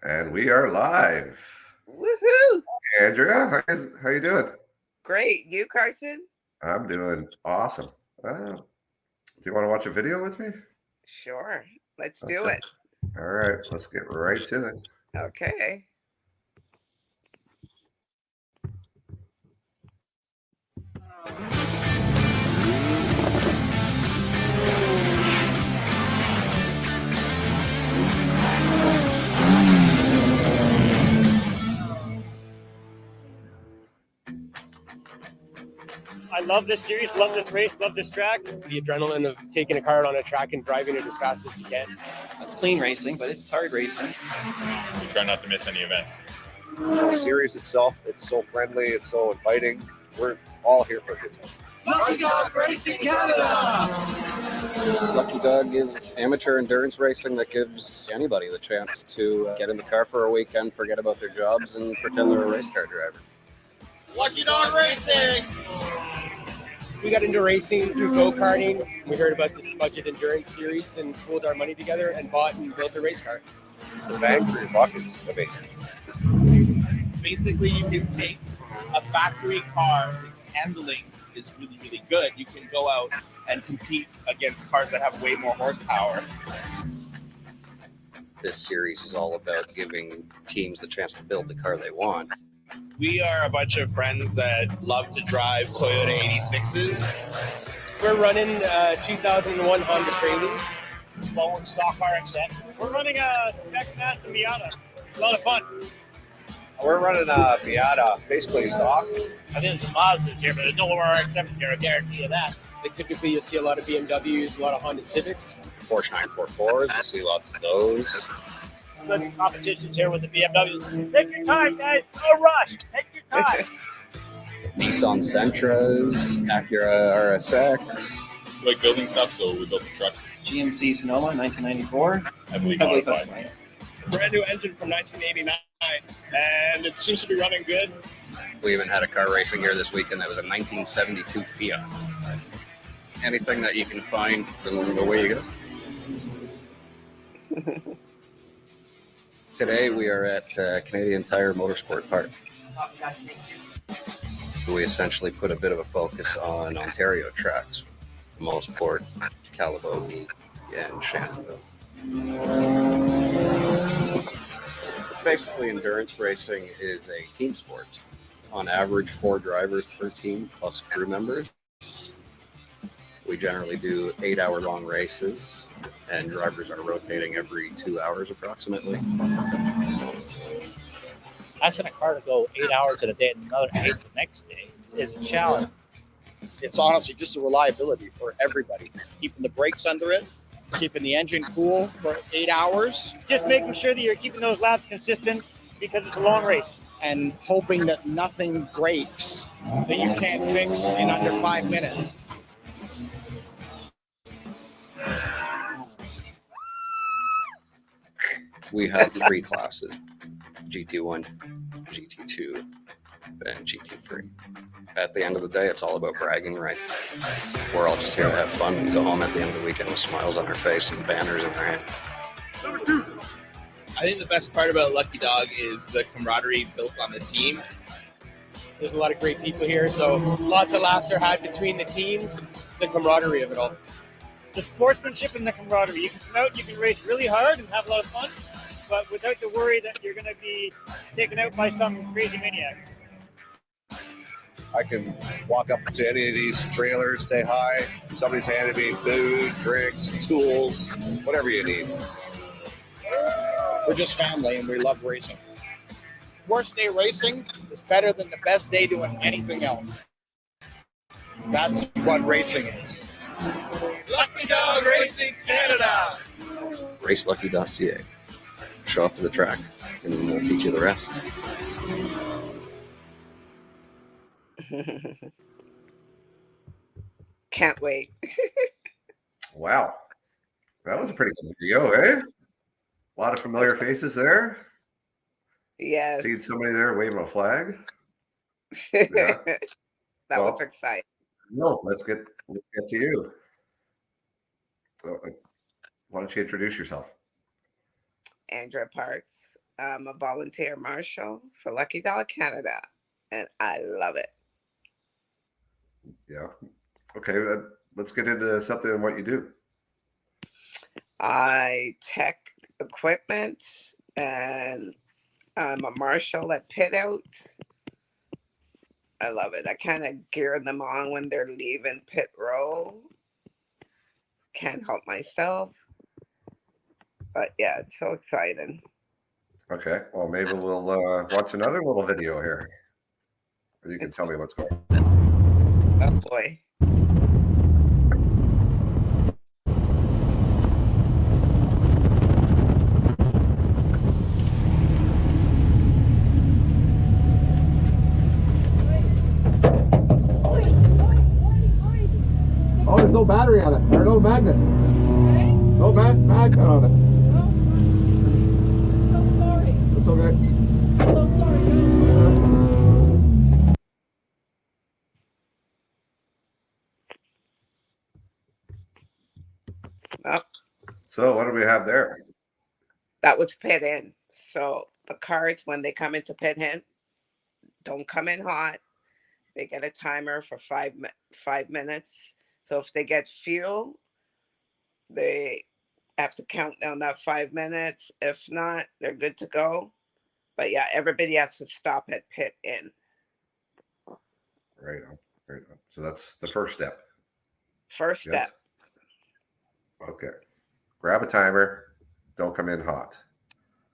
And we are live. Woohoo! Andrea, how you doing? Great. You, Carson? I'm doing awesome. Do you want to watch a video with me? Sure. Let's do Okay. it. All right, let's get right to it. Okay. I love this series, love this race, love this track. The adrenaline of taking a car on a track and driving it as fast as you can. It's clean racing, but it's hard racing. We try not to miss any events. The series itself, it's so friendly, it's so inviting. We're all here for a good time. Lucky Dog Racing Canada! Lucky Dog is amateur endurance racing that gives anybody the chance to get in the car for a weekend, forget about their jobs, and pretend they're a race car driver. Lucky Dog Racing! We got into racing through go-karting. We heard about this budget endurance series and pooled our money together and bought and built a race car. The bang for your buck is amazing. Basically, you can take a factory car, its handling is really, really good. You can go out and compete against cars that have way more horsepower. This series is all about giving teams the chance to build the car they want. We are a bunch of friends that love to drive Toyota 86s. We're running 2001 Honda Prelude. Low stock RX-10. We're running a Spec Master Miata. It's a lot of fun. We're running a Miata, basically stock. I think there's Mazdas here, but there's no RX-7 here. I guarantee you that. Like typically, you'll see a lot of BMWs, a lot of Honda Civics. Porsche 944s, you see lots of those. Good competitions here with the BMWs. Take your time, guys. No rush. Take your time. Nissan Sentras, Acura RSX. We like building stuff, so we built the truck. GMC Sonoma 1994. Heavily modified. Brand new engine from 1989, and it seems to be running good. We even had a car racing here this weekend that was a 1972 Fiat. Anything that you can find, then away you go. Today we are at Canadian Tire Motorsport Park. We essentially put a bit of a focus on Ontario tracks, Mosport, Calabogie, and Shannonville. Basically, endurance racing is a team sport. On average, 4 drivers per team plus crew members. We generally do 8-hour-long races, and drivers are rotating every 2 hours approximately. Asking a car to go 8 hours in a day and another 8 the next day is a challenge. It's honestly just a reliability for everybody. Keeping the brakes under it, keeping the engine cool for 8 hours. Just making sure that you're keeping those laps consistent because it's a long race. And hoping that nothing breaks that you can't fix in under 5 minutes. We have 3 classes, GT1, GT2, and GT3. At the end of the day, it's all about bragging rights. We're all just here to have fun and go home at the end of the weekend with smiles on our face and banners in our hands. I think the best part about Lucky Dog is the camaraderie built on the team. There's a lot of great people here, so lots of laughs are had between the teams, the camaraderie of it all. The sportsmanship and the camaraderie. You can come out, you can race really hard and have a lot of fun, but without the worry that you're going to be taken out by some crazy maniac. I can walk up to any of these trailers, say hi. Somebody's handed me food, drinks, tools, whatever you need. We're just family and we love racing. Worst day racing is better than the best day doing anything else. That's what racing is. Lucky Dog Racing Canada! RaceLucky.ca. Show up to the track and we'll teach you the rest. Can't wait. Wow, that was a pretty good video, eh? A lot of familiar faces there. Yes. Seeing somebody there waving a flag. That was exciting. No, let's get to you. So, why don't you introduce yourself? Andrea Parks. I'm a volunteer marshal for Lucky Dog Canada, and I love it. Yeah. Okay, let's get into something and what you do. I tech equipment, and I'm a marshal at Pit Out. I love it. I kind of gear them on when they're leaving pit row. Can't help myself. But yeah, it's so exciting. Okay, well, maybe we'll watch another little video here. You can tell me what's going on. Oh boy. Oh, there's no battery on it. There's no magnet. No magnet on it. So sorry. It's okay. So sorry. Oh, So what do we have there? that was pit in. So the cars, when they come into pit in, don't come in hot. They get a timer for 5 minutes. So if they get fuel, they have to count down that 5 minutes. If not, they're good to go. But yeah, everybody has to stop at pit in. Right on. Right on. So that's the first step. First Yes? step. Okay. Grab a timer. Don't come in hot.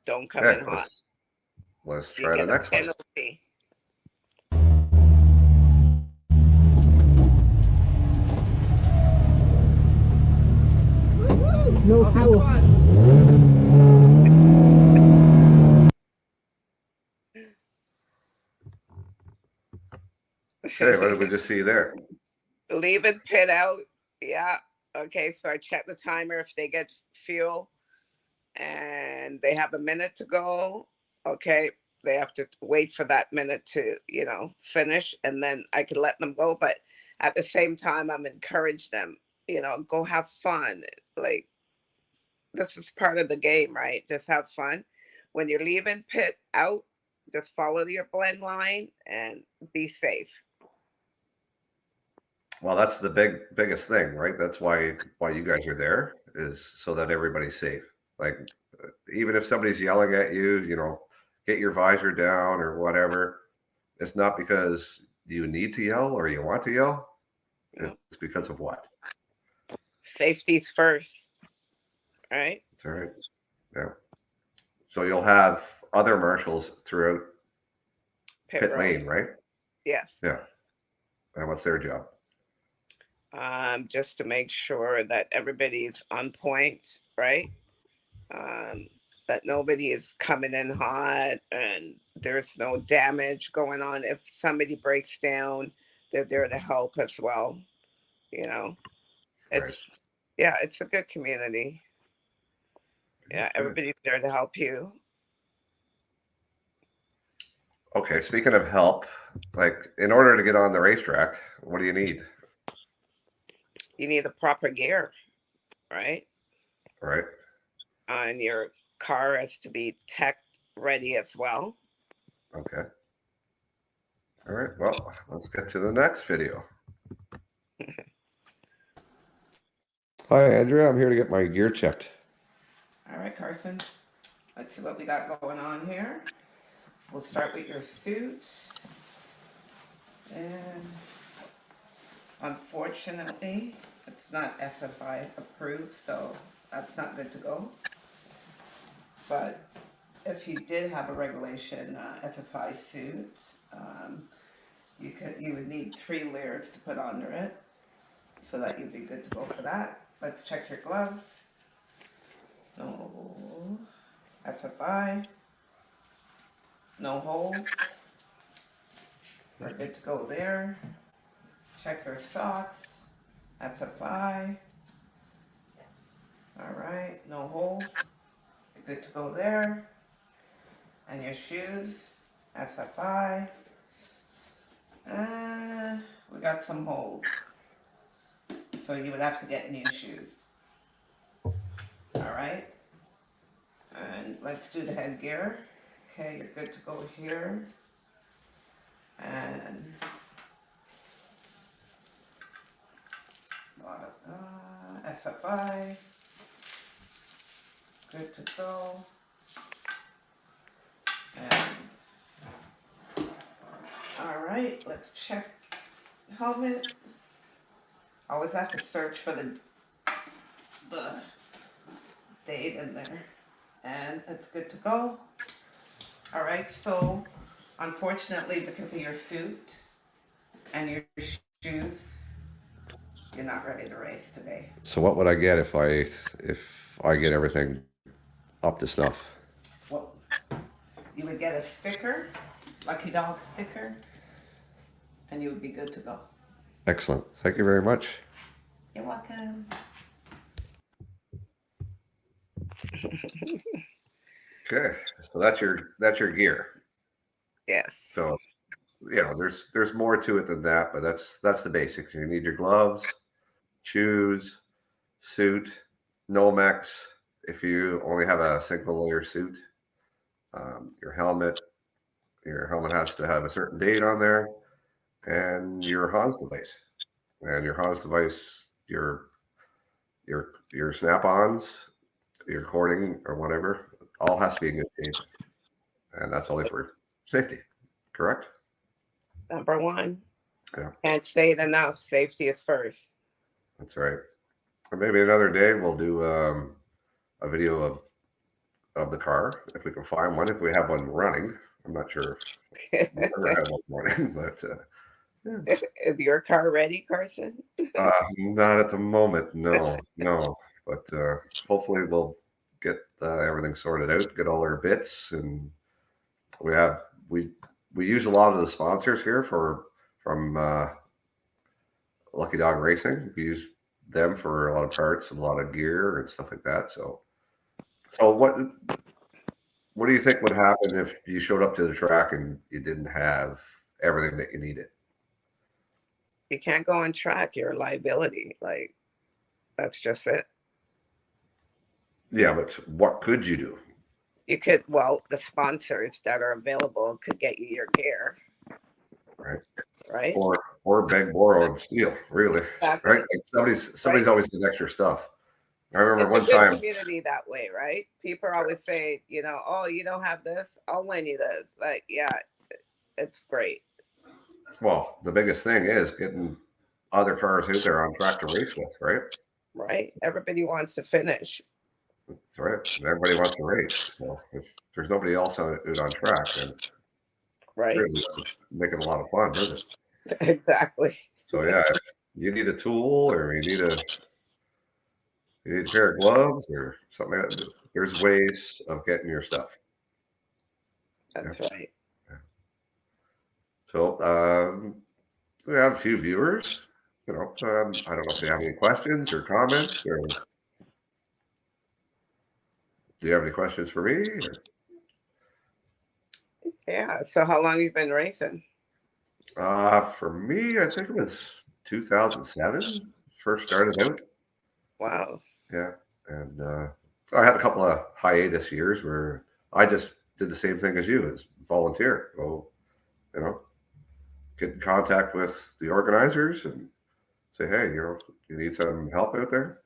Don't come Okay, in hot. let's You try the get a next one. penalty. No Oh, have fuel. fun. Okay, what did we just see there? Leave it pit out. Yeah. Okay. So I check the timer if they get fuel and they have a minute to go. Okay. They have to wait for that minute to, finish, and then I can let them go. But at the same time, I'm encourage them, go have fun. Like, this is part of the game, right? Just have fun. When you're leaving pit out, just follow your blend line and be safe. Well, that's the biggest thing, right? That's why you guys are there, is so that everybody's safe. Like, even if somebody's yelling at you, get your visor down or whatever. It's not because you need to yell or you want to yell. No. It's because of what? Safety's first, right? That's all right. Yeah. So you'll have other marshals throughout pit road. lane, right? Yes. Yeah. And what's their job? Just to make sure that everybody's on point, right? That nobody is coming in hot and there's no damage going on. If somebody breaks down, they're there to help as well. It's it's a good community. Yeah, everybody's there to help you. Okay, speaking of help, like, in order to get on the racetrack, what do you need? You need the proper gear, right? Right. And your car has to be tech ready as well. Okay. All right. Well, let's get to the next video. Hi, Andrea. I'm here to get my gear checked. All right, Carson. Let's see what we got going on here. We'll start with your suit. And unfortunately, it's not SFI approved, so that's not good to go. But if you did have a regulation SFI suit, you would need 3 layers to put under it, so that you'd be good to go for that. Let's check your gloves. No SFI. No holes. We're good to go there. Check your socks. SFI. All right, no holes. You're good to go there. And your shoes. SFI. We got some holes. So you would have to get new shoes. All right. And let's do the headgear. Okay, you're good to go here. And SFI, good to go. And all right, let's check helmet. Always have to search for the date in there. And it's good to go. All right, so unfortunately, because of your suit and your shoes, you're not ready to race today. So what would I get if I get everything up to snuff? Well, you would get a sticker, Lucky Dog sticker, and you would be good to go. Excellent. Thank you very much. You're welcome. Okay, so that's your gear. Yes. So there's more to it than that, but that's the basics. You need your gloves, shoes, suit, Nomex if you only have a single layer suit. Your helmet. Your helmet has to have a certain date on there, and your Hans device. And your Hans device, your snap-ons, your cording or whatever, all has to be in good shape, and that's only for safety. Correct? Number one. Yeah. Can't say it enough. Safety is first. That's right. Or maybe another day we'll do a video of the car if we can find one. If we have one running, I'm not sure if we ever had one running, but Is your car ready, Carson? not at the moment. No. But hopefully we'll get everything sorted out, get all our bits, and we use a lot of the sponsors here from Lucky Dog Racing. We use them for a lot of parts, a lot of gear, and stuff like that. So what do you think would happen if you showed up to the track and you didn't have everything that you needed? You can't go on track. You're a liability. Like, that's just it. Yeah, but what could you do? You could, well, the sponsors that are available could get you your gear. Right. Right. Or beg, borrow, and steal. Really. Exactly. Right. Like somebody's Right. always got extra stuff. I remember It's one a good time. community that way, right? People always say, oh, you don't have this, I'll lend you this. Like, yeah, it's great. Well, the biggest thing is getting other cars out there on track to race with, right? Right. Everybody wants to finish. That's right. And everybody wants to race. So if there's nobody else out on track, then right, really doesn't make it a lot of fun, does it? Exactly. So yeah, if you need a tool or you need a pair of gloves or something like that, there's ways of getting your stuff. That's right. So we have a few viewers. I don't know if they have any questions or comments, or do you have any questions for me? Or? Yeah. So how long you been racing? For me, I think it was 2007. First started out. Wow. Yeah, and I had a couple of hiatus years where I just did the same thing as you, as volunteer. Go, get in contact with the organizers and say, hey, you need some help out there.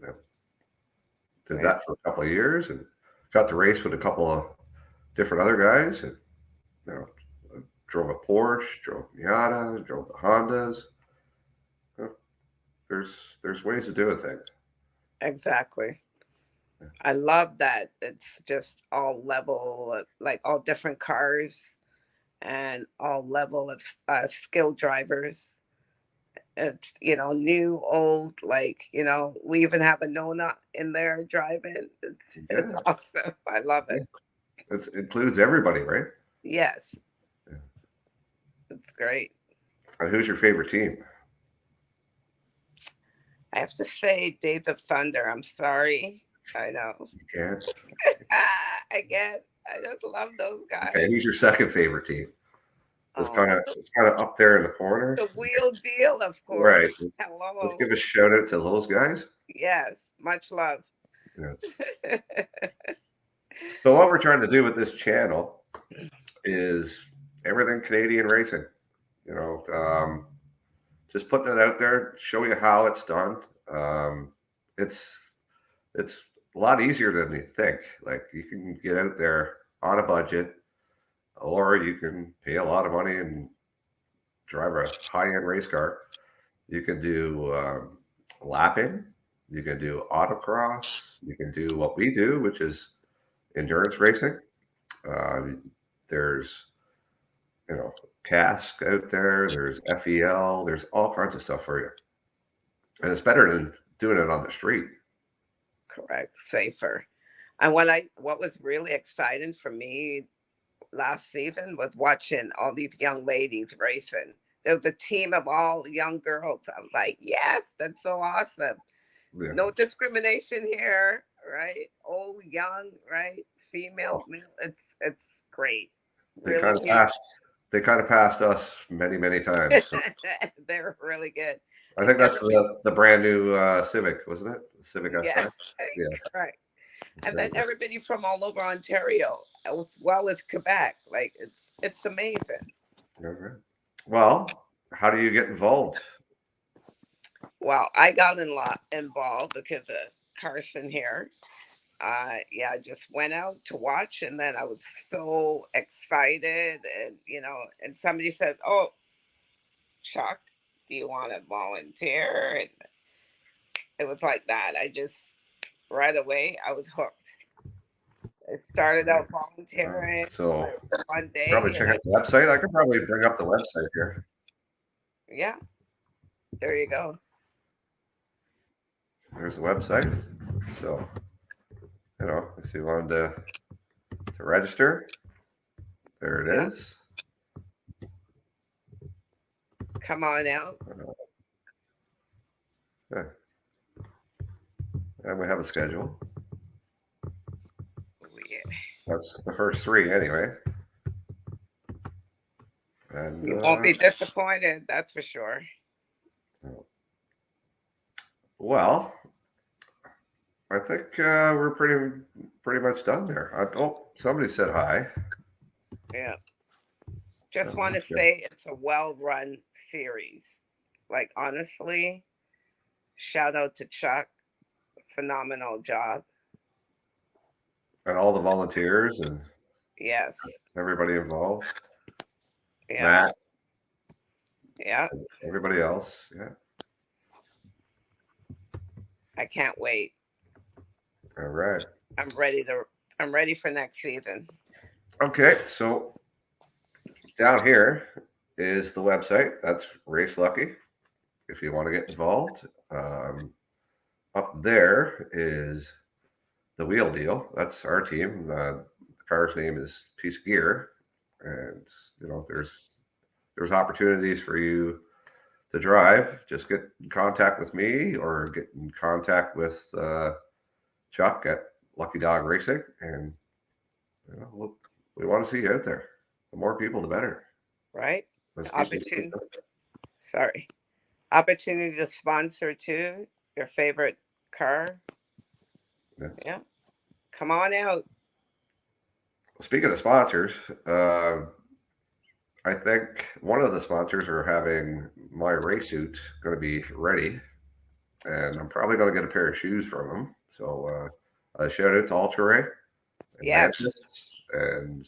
Yeah. Did that for a couple of years and got to race with a couple of different other guys, and drove a Porsche, drove Miata, drove the Hondas. There's ways of doing things. Exactly. I love that. It's just all level, like all different cars and all level of skilled drivers. It's, new, old, like, we even have a Nona in there driving. It's awesome. I love it. It includes everybody, right? Yes. Yeah. It's great. And who's your favorite team? I have to say Days of Thunder. I'm sorry. I know. You can't. I just love those guys. Okay, who's your second favorite team? It's kind of up there in the corner. The Wheel Deal, of course. Right. Hello. Let's give a shout out to those guys. Yes, much love. Yeah. So what we're trying to do with this channel is everything Canadian racing. You know, just putting it out there, show you how it's done. It's it's a lot easier than you think. Like you can get out there on a budget, or you can pay a lot of money and drive a high-end race car. You can do lapping. You can do autocross. You can do what we do, which is endurance racing. Uh, there's cask out there. There's FEL. There's all kinds of stuff for you, and it's better than doing it on the street. Correct, safer. And what was really exciting for me last season was watching all these young ladies racing. There was a team of all young girls. I was like, yes, that's so awesome. Yeah. No discrimination here, right? Old, young, right? Female, male. It's great. They Really kind of cute. passed. They kind of passed us many times. So They're really good. I think that's the brand new Civic, wasn't it? The Civic Yeah, SI. Yeah. correct. And Very then good. everybody from all over Ontario, as well as Quebec. Like it's amazing. Okay. Well, how do you get involved? Well, I got involved because of Carson here. Yeah, I just went out to watch, and then I was so excited, and and somebody said, "Oh, Chuck, do you want to volunteer?" And it was like that. I just right away I was hooked. I started out volunteering So one day, probably and check out the website. I could probably bring up the website here. yeah, there you go. There's the website. So if you wanted to register, there it is. Come on out. Yeah. And we have a schedule. Oh, yeah. That's the first three anyway. And You won't be disappointed, that's for sure. Well, I think we're pretty much done there. Somebody said hi. Yeah. Just Oh, want to okay. say it's a well-run series. Like honestly, shout out to Chuck. Phenomenal job. And all the volunteers and Yes. everybody involved. Yeah. Matt, Yeah. everybody else. Yeah. I can't wait. All right. I'm ready for next season. Okay, so down here is the website. That's Race Lucky. If you want to get involved, up there is the Wheel Deal. That's our team. The car's name is Piece Gear, and there's opportunities for you to drive. Just get in contact with me or get in contact with Chuck at Lucky Dog Racing, and we want to see you out there. The more people, the better. Right? Let's Opportunity. Sorry. Opportunity to sponsor too. Your favorite car. Yeah. Come on out. Speaking of sponsors, I think one of the sponsors are having my race suit going to be ready, and I'm probably going to get a pair of shoes from them. So shout out to Ultra Ray, and Yes. Mantis, and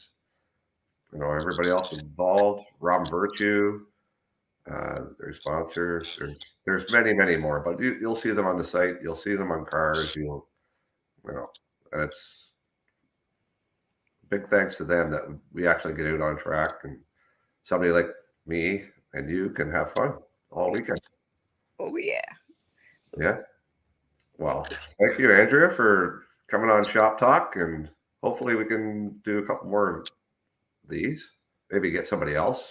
everybody else involved. Robin Virtue, their sponsors. There's many more, but you'll see them on the site. You'll see them on cars. And it's big thanks to them that we actually get out on track, and somebody like me and you can have fun all weekend. Oh yeah. Yeah. Well, thank you, Andrea, for coming on Shop Talk, and hopefully we can do a couple more of these. Maybe get somebody else.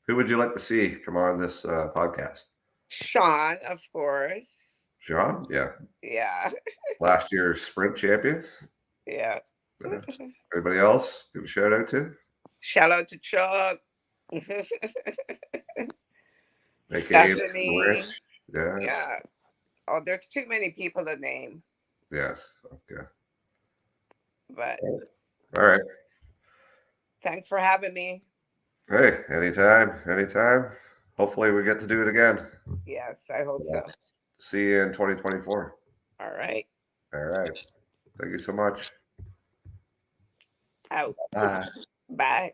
Who would you like to see come on this podcast? Sean, of course. Sean? Yeah. Yeah. Last year's sprint champion. Yeah. Anybody else give a shout out to? Shout out to Chuck. AKA Stephanie. Rich. Yeah. Yeah. Oh, there's too many people to name. Yes. Okay. But All right. thanks for having me. Hey, anytime, anytime. Hopefully we get to do it again. Yes, I hope so. See you in 2024. All right. All right. Thank you so much. Out. Bye. Bye.